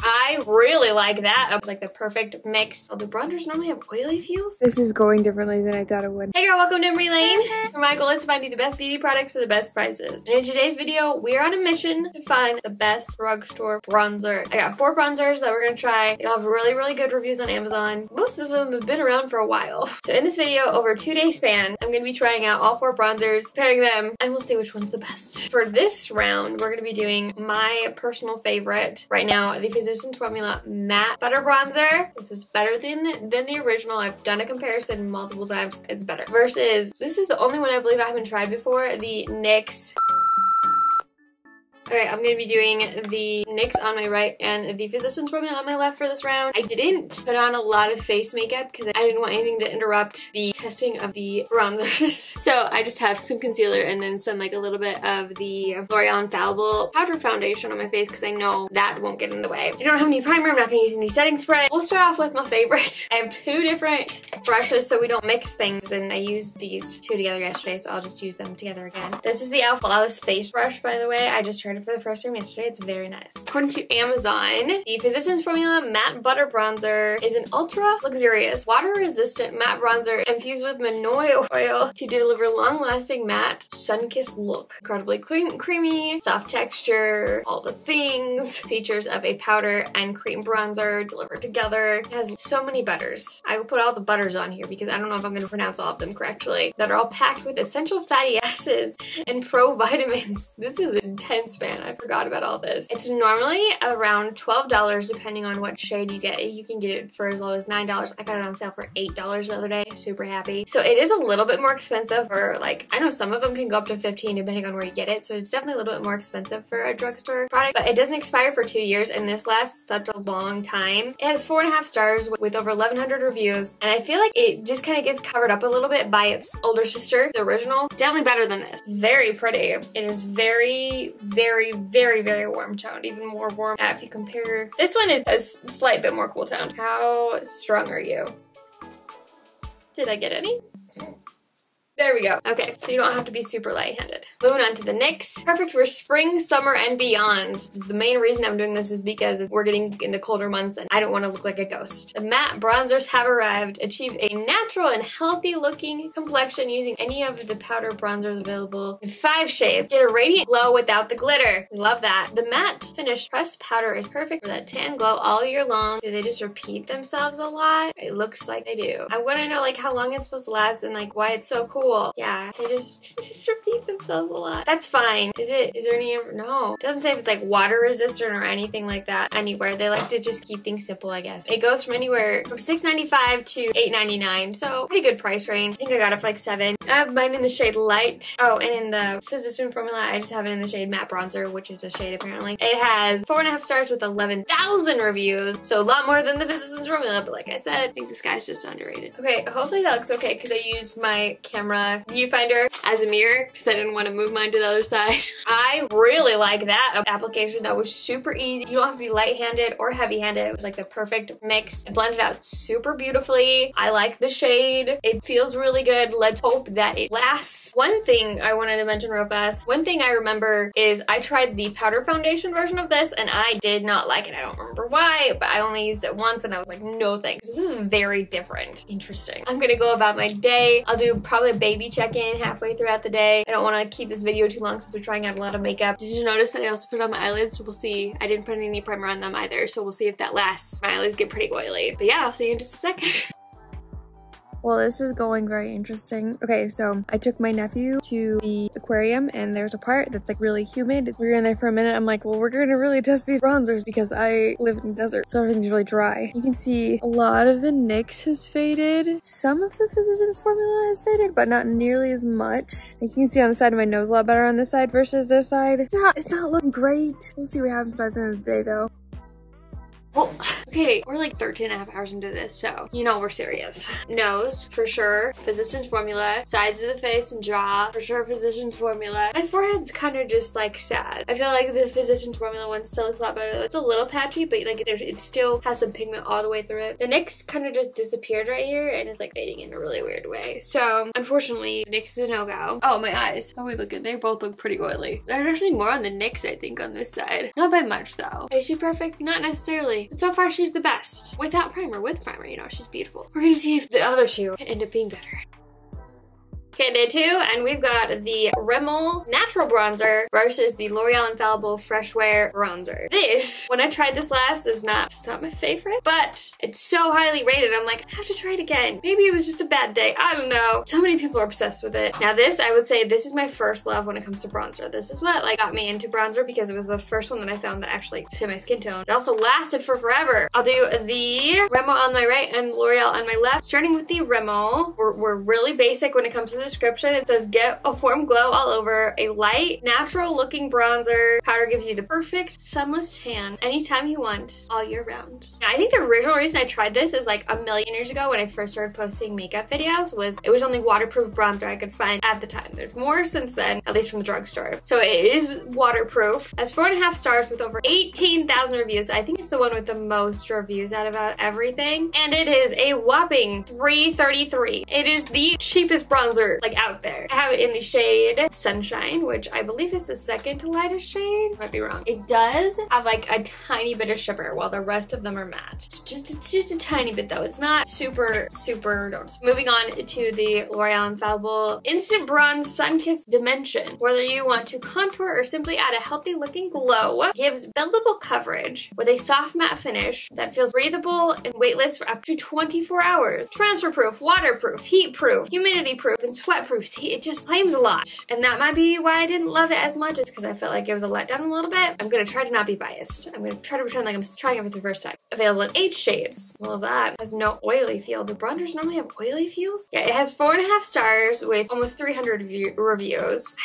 I really like that. It's like the perfect mix. Although bronzers normally have oily feels. This is going differently than I thought it would. Hey girl, welcome to Emmarie Lane. My goal is to find you the best beauty products for the best prices. And in today's video, we're on a mission to find the best drugstore bronzer. I got 4 bronzers that we're gonna try. They all have really good reviews on Amazon. Most of them have been around for a while. So in this video, over a 2-day span, I'm gonna be trying out all 4 bronzers, pairing them, and we'll see which one's the best. For this round, we're gonna be doing my personal favorite right now, the Physicians Formula Matte Butter Bronzer. This is better than the original. I've done a comparison multiple times. It's better. Versus, this is the only one I believe I haven't tried before, the NYX. Okay, I'm gonna be doing the NYX on my right and the Physicians Formula on my left for this round. I didn't put on a lot of face makeup because I didn't want anything to interrupt the testing of the bronzers. So I just have some concealer and then some like a little bit of the L'Oreal Infallible powder foundation on my face because I know that won't get in the way. I don't have any primer. I'm not gonna use any setting spray. We'll start off with my favorite. I have 2 different brushes so we don't mix things, and I used these 2 together yesterday, so I'll just use them together again. This is the e.l.f. Flawless Face Brush, by the way. I just tried it for the first time yesterday. It's very nice. According to Amazon, the Physicians Formula Matte Butter Bronzer is an ultra luxurious, water-resistant matte bronzer infused with manoi oil to deliver long-lasting matte, sun-kissed look. Incredibly creamy, soft texture, all the things. Features of a powder and cream bronzer delivered together. It has so many butters. I will put all the butters on here because I don't know if I'm going to pronounce all of them correctly. That are all packed with essential fatty acids and provitamins. This is intense, man. I forgot about all this. It's normally around $12 depending on what shade you get. You can get it for as low as $9. I got it on sale for $8 the other day. Super happy. So it is a little bit more expensive for, like, I know some of them can go up to $15 depending on where you get it. So it's definitely a little bit more expensive for a drugstore product, but it doesn't expire for 2 years and this lasts such a long time. It has 4.5 stars with over 1,100 reviews, and I feel like it just kind of gets covered up a little bit by its older sister, the original. It's definitely better than this. Very pretty. It is very warm toned, even more warm. If you compare, this one is a slight bit more cool toned. How strong are you? Did I get any? There we go. Okay, so you don't have to be super light-handed. Moving on to the NYX. Perfect for spring, summer, and beyond. The main reason I'm doing this is because we're getting in the colder months and I don't want to look like a ghost. The matte bronzers have arrived. Achieve a natural and healthy looking complexion using any of the powder bronzers available in 5 shades. Get a radiant glow without the glitter. Love that. The matte finished pressed powder is perfect for that tan glow all year long. Do they just repeat themselves a lot? It looks like they do. I want to know like how long it's supposed to last and like why it's so cool. Yeah, they just repeat themselves a lot. That's fine. Is there any, no. It doesn't say if it's like water resistant or anything like that anywhere. They like to just keep things simple, I guess. It goes from anywhere from $6.95 to $8.99, so pretty good price range. I think I got it for like $7. I have mine in the shade Light. Oh, and in the Physician Formula, I just have it in the shade Matte Bronzer, which is a shade apparently. It has 4.5 stars with 11,000 reviews, so a lot more than the Physicians Formula, but like I said, I think this guy's just underrated. Okay, hopefully that looks okay because I used my camera viewfinder as a mirror because I didn't want to move mine to the other side. I really like that application. That was super easy. You don't have to be light-handed or heavy-handed. It was like the perfect mix. It blended out super beautifully. I like the shade. It feels really good. Let's hope that it lasts. One thing I wanted to mention real fast. One thing I remember is I tried the powder foundation version of this and I did not like it. I don't remember why, but I only used it once and I was like, no thanks. This is very different. Interesting. I'm gonna go about my day. I'll do probably a baby check-in halfway throughout the day. I don't want to keep this video too long since we're trying out a lot of makeup. Did you notice that I also put on my eyelids? We'll see. I didn't put any primer on them either, so we'll see if that lasts. My eyelids get pretty oily. But yeah, I'll see you in just a second. Well, this is going very interesting. Okay, so I took my nephew to the aquarium and there's a part that's like really humid. We were in there for a minute. I'm like, well, we're gonna really test these bronzers because I live in the desert, so everything's really dry. You can see a lot of the NYX has faded. Some of the Physicians Formula has faded, but not nearly as much. You can see on the side of my nose a lot better on this side versus this side. It's not looking great. We'll see what happens by the end of the day though. Well, okay, Okay, we're like 13 and a half hours into this, so you know we're serious. Nose, for sure. Physician's Formula. Sides of the face and jaw, for sure. Physician's Formula. My forehead's kind of just like sad. I feel like the Physician's Formula one still looks a lot better. It's a little patchy, but like it still has some pigment all the way through it. The NYX kind of just disappeared right here and is like fading in a really weird way. So unfortunately, NYX is a no-go. Oh, my eyes. How are we looking? They both look pretty oily. There's actually more on the NYX, I think, on this side. Not by much though. Is she perfect? Not necessarily. But so far she's the best. Without primer, with primer, you know, she's beautiful. We're gonna see if the other two end up being better. Okay, day 2, and we've got the Rimmel Natural Bronzer versus the L'Oreal Infallible Fresh Wear Bronzer. This, when I tried this last, it's not my favorite, but it's so highly rated. I'm like, I have to try it again. Maybe it was just a bad day. I don't know. So many people are obsessed with it. Now this, I would say this is my first love when it comes to bronzer. This is what like got me into bronzer because it was the first one that I found that actually fit my skin tone. It also lasted for forever. I'll do the Rimmel on my right and L'Oreal on my left. Starting with the Rimmel, we're really basic when it comes to the description. It says get a warm glow all over, a light natural looking bronzer. Powder gives you the perfect sunless tan anytime you want all year round. Now, I think the original reason I tried this is like a million years ago when I first started posting makeup videos was it was only waterproof bronzer I could find at the time. There's more since then, at least from the drugstore. So it is waterproof. Has 4.5 stars with over 18,000 reviews. I think it's the one with the most reviews out of everything. And it is a whopping $3.33. It is the cheapest bronzer like out there. I have it in the shade Sunshine, which I believe is the second lightest shade. Might be wrong. It does have like a tiny bit of shimmer while the rest of them are matte. It's just a tiny bit though. It's not super noticeable. Moving on to the L'Oreal Infallible Instant Bronze Sunkissed Dimension. Whether you want to contour or simply add a healthy looking glow, gives buildable coverage with a soft matte finish that feels breathable and weightless for up to 24 hours. Transfer proof, waterproof, heat proof, humidity proof, and sweat proof. See, it just claims a lot. And that might be why I didn't love it as much, is because I felt like it was a letdown a little bit. I'm gonna try to not be biased. I'm gonna try to pretend like I'm trying it for the first time. Available in 8 shades. All of that has no oily feel. Do bronzers normally have oily feels? Yeah, it has 4.5 stars with almost 300 reviews.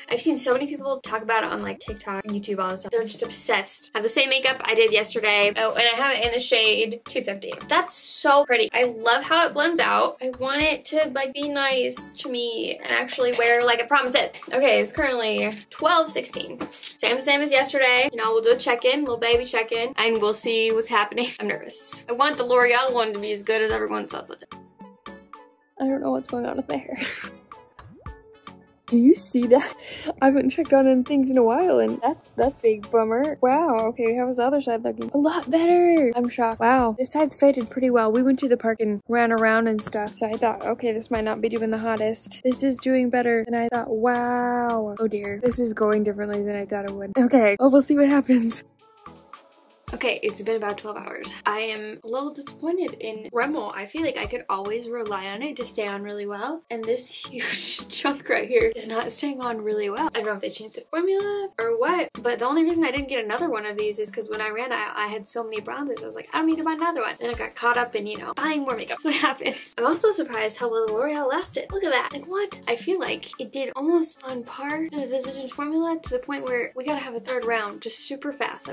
I've seen so many people talk about it on like TikTok, YouTube, all this stuff. They're just obsessed. I have the same makeup I did yesterday. Oh, and I have it in the shade 250. That's so pretty. I love how it blends out. I want it to like be nice to me and actually wear like it promises. Okay, it's currently 12:16. Same as yesterday. You know, we'll do a check-in, little baby check-in, and we'll see what's happening. I'm nervous. I want the L'Oreal one to be as good as everyone says it. I don't know what's going on with my hair. Do you see that? I haven't checked on any things in a while, and that's a big bummer. Wow, okay, how was the other side looking? A lot better! I'm shocked. Wow, this side's faded pretty well. We went to the park and ran around and stuff, so I thought, okay, this might not be doing the hottest. This is doing better than I thought. Wow. Oh dear, this is going differently than I thought it would. Okay, well, we'll see what happens. Okay, it's been about 12 hours. I am a little disappointed in Rimmel. I feel like I could always rely on it to stay on really well, and this huge chunk right here is not staying on really well. I don't know if they changed the formula or what, but the only reason I didn't get another one of these is because when I ran out, I had so many bronzers. I was like, I don't need to buy another one. Then I got caught up in, you know, buying more makeup. That's what happens. I'm also surprised how well the L'Oreal lasted. Look at that. Like, what? I feel like it did almost on par to the Physician's Formula, to the point where we gotta have a third round just super fast.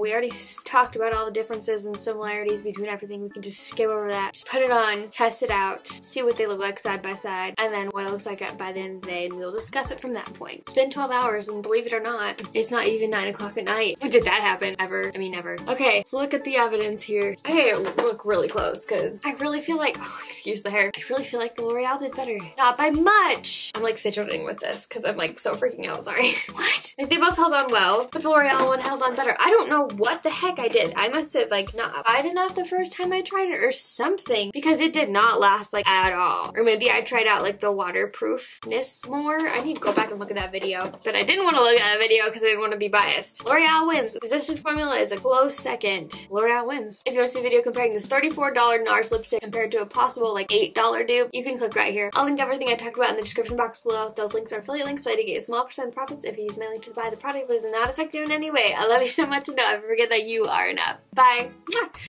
We already talked about all the differences and similarities between everything. We can just skip over that, just put it on, test it out, see what they look like side by side, and then what it looks like by the end of the day, and we'll discuss it from that point. It's been 12 hours, and believe it or not, it's not even 9 o'clock at night. When did that happen? Ever? I mean, never. Okay, let's look at the evidence here. I look really close, because I really feel like, oh, excuse the hair, I really feel like the L'Oreal did better. Not by much. I'm like fidgeting with this, because I'm like so freaking out, sorry. What? Like, they both held on well, but the L'Oreal one held on better. I don't know what the heck I did. I must have like not applied enough the first time I tried it or something, because it did not last like at all. Or maybe I tried out like the waterproofness more. I need to go back and look at that video, but I didn't want to look at that video because I didn't want to be biased. L'Oreal wins. Physician's Formula is a close second. L'Oreal wins. If you want to see a video comparing this $34 NARS lipstick compared to a possible like $8 dupe, you can click right here. I'll link everything I talked about in the description box below. Those links are affiliate links, so I get a small percent of profits if you use my link to buy the product, but it does not affect you in any way. I love you so much, and don't ever forget that you are enough. Bye. Mwah.